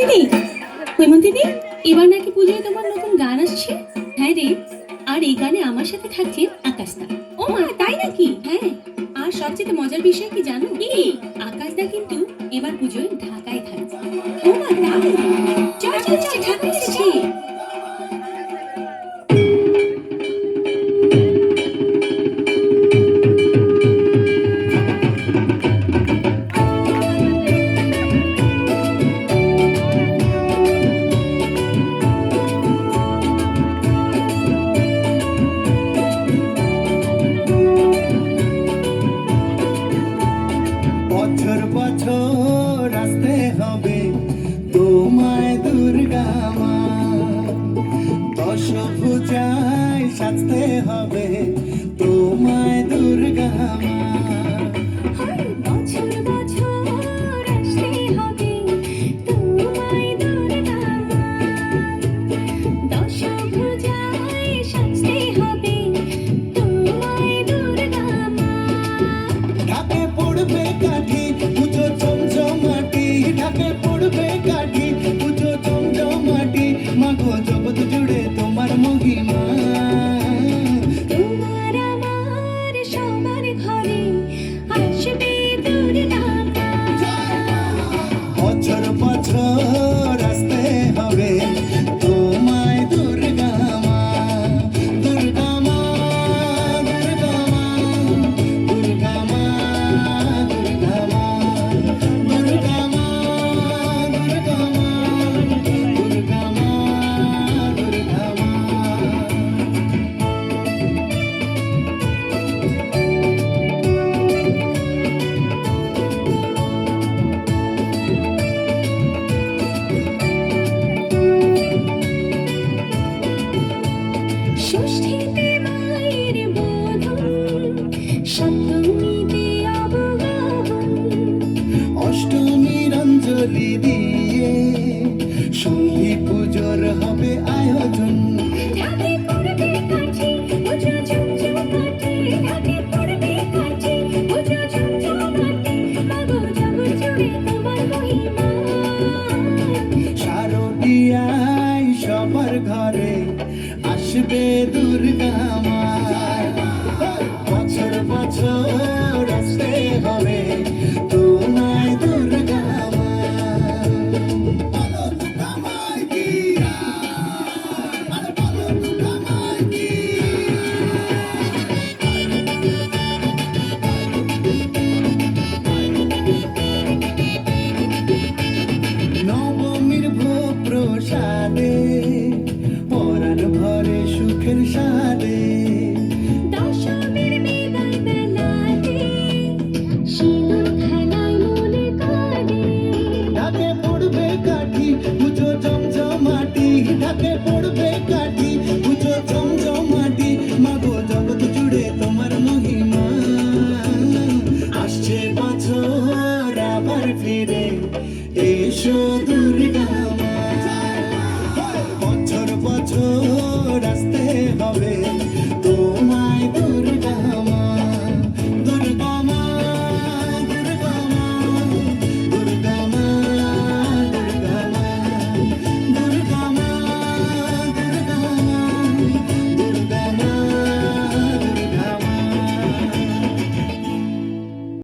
দিদি, হৈমন্তী দিদি, এবার নাকি পুজোয় তোমার নতুন গান আসছে? হ্যাঁ রে, আর এই গানে আমার সাথে থাকছে আকাশদা। ও মা, তাই নাকি? হ্যাঁ, আর সবচেয়ে মজার বিষয় কি জানো? কি? আকাশদা কিন্তু এবার পুজোয় ঢাকায় থাকছে। ও মা, তাই? চল চল চল, ঢাকায় এসেছি। বছর বছর আসতে হবে তোমায় দুর্গা মা, দশভুজায় সাজতে হবে তোমায় দুর্গা মা। বছর বছর আসতে হবে তোমায় দুর্গা মা, দশভুজায় সাজতে হবে তোমায় দুর্গা মা। ঢাকে পড়বে কাঠি পুজো জমজমাটি, ঢাকে পড়বে কাঠি পুজো জমজমাটি, মাগো জগৎ জুড়ে তোমার মহিমা। তোমার আমার সবার ঘরে আসবে দুর্গা মা। বছর বছর আসতে হবে তোমায় দুর্গা মা, দুর্গা মা, দুর্গা মা, দুর্গা মা, দুর্গা মা, দুর্গা মা, দুর্গা মা, দুর্গা মা, দুর্গা মা। ষষ্ঠীতে মায়ের বোধন, সপ্তমীতে অবগাহন, অষ্টমীর অঞ্জলি দিয়ে সন্ধি পুজোর হবে আয়োজন। ঢাকে পড়বে কাঠি পুজো ঝমঝমাটি, ঢাকে পড়বে কাঠি পুজো ঝমঝমাটি, মাগো জগৎ জুড়ে তোমার মহিমা। শারদীয়ায় সবার ঘরে আসবে দুর্গা মা, বছর বছর আসতে হবে তোমায় দুর্গা মা। বলো দুর্গা মার কি, আরে বলো দুর্গা মার কি। নবমীর ভোগ প্রসাদে পরাণ ভরে সুখের সাদে, দশমীর বিদায় বেলাতে সিঁদুর খেলায় মনে কাঁদে। ঢাকে পড়বে কাঠি পুজো জমজমাটি, ঢাকে পড়বে কাঠি পুজো জমজমাটি, মাগো জগৎ জুড়ে তোমার মহিমা। আসছে বছর আবার ফিরে এসো।